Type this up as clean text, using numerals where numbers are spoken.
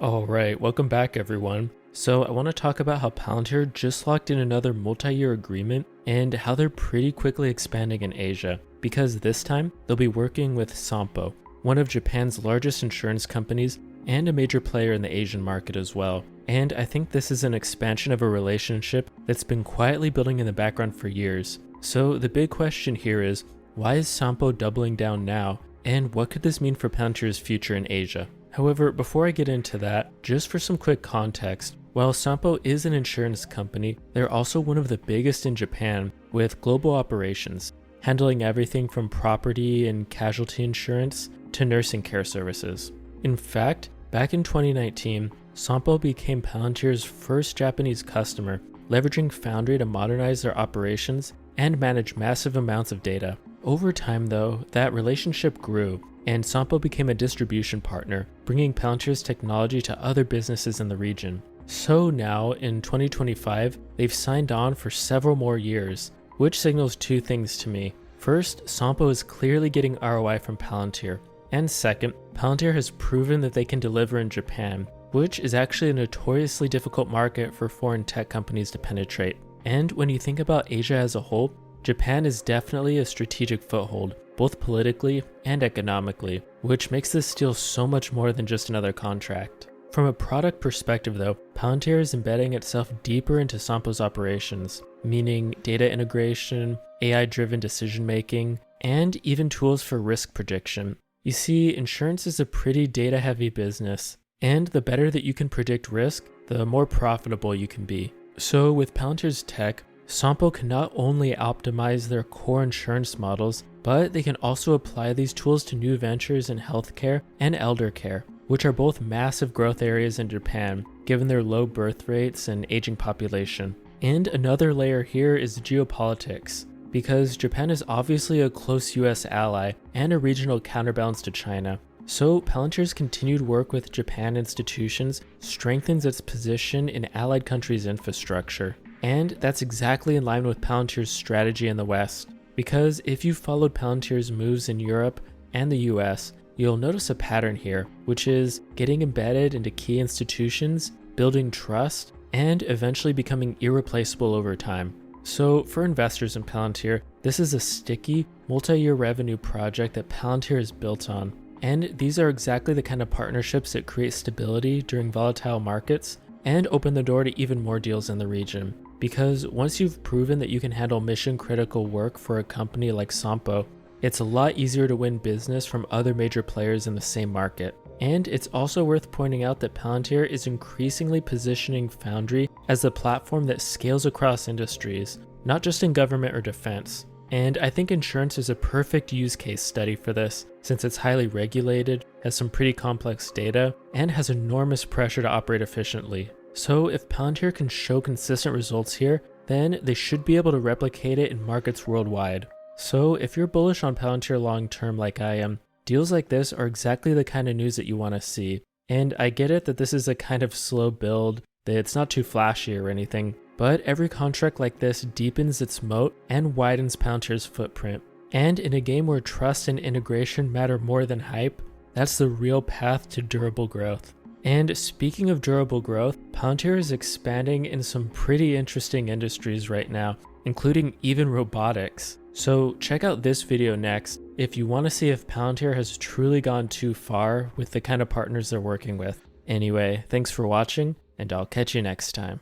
Alright, welcome back everyone. So I want to talk about how Palantir just locked in another multi-year agreement and how they're pretty quickly expanding in Asia, because this time they'll be working with SOMPO, one of Japan's largest insurance companies and a major player in the Asian market as well. And I think this is an expansion of a relationship that's been quietly building in the background for years. So the big question here is, why is SOMPO doubling down now, and what could this mean for Palantir's future in Asia? However, before I get into that, just for some quick context, while SOMPO is an insurance company, they're also one of the biggest in Japan with global operations, handling everything from property and casualty insurance to nursing care services. In fact, back in 2019, SOMPO became Palantir's first Japanese customer, leveraging Foundry to modernize their operations and manage massive amounts of data. Over time though, that relationship grew, and SOMPO became a distribution partner, bringing Palantir's technology to other businesses in the region. So now, in 2025, they've signed on for several more years, which signals two things to me. First, SOMPO is clearly getting ROI from Palantir, and second, Palantir has proven that they can deliver in Japan, which is actually a notoriously difficult market for foreign tech companies to penetrate. And when you think about Asia as a whole, Japan is definitely a strategic foothold, both politically and economically, which makes this deal so much more than just another contract. From a product perspective though, Palantir is embedding itself deeper into SOMPO's operations, meaning data integration, AI-driven decision-making, and even tools for risk prediction. You see, insurance is a pretty data-heavy business, and the better that you can predict risk, the more profitable you can be. So with Palantir's tech, SOMPO can not only optimize their core insurance models, but they can also apply these tools to new ventures in healthcare and elder care, which are both massive growth areas in Japan, given their low birth rates and aging population. And another layer here is geopolitics, because Japan is obviously a close US ally and a regional counterbalance to China. So Palantir's continued work with Japan institutions strengthens its position in allied countries' infrastructure. And that's exactly in line with Palantir's strategy in the West, because if you've followed Palantir's moves in Europe and the US, you'll notice a pattern here, which is getting embedded into key institutions, building trust, and eventually becoming irreplaceable over time. So for investors in Palantir, this is a sticky, multi-year revenue project that Palantir is built on. And these are exactly the kind of partnerships that create stability during volatile markets and open the door to even more deals in the region. Because once you've proven that you can handle mission-critical work for a company like SOMPO, it's a lot easier to win business from other major players in the same market. And it's also worth pointing out that Palantir is increasingly positioning Foundry as a platform that scales across industries, not just in government or defense. And I think insurance is a perfect use case study for this, since it's highly regulated, has some pretty complex data, and has enormous pressure to operate efficiently. So if Palantir can show consistent results here, then they should be able to replicate it in markets worldwide. So if you're bullish on Palantir long term like I am, deals like this are exactly the kind of news that you want to see. And I get it that this is a kind of slow build, that it's not too flashy or anything, but every contract like this deepens its moat and widens Palantir's footprint. And in a game where trust and integration matter more than hype, that's the real path to durable growth. And speaking of durable growth, Palantir is expanding in some pretty interesting industries right now, including even robotics. So check out this video next if you want to see if Palantir has truly gone too far with the kind of partners they're working with. Anyway, thanks for watching, and I'll catch you next time.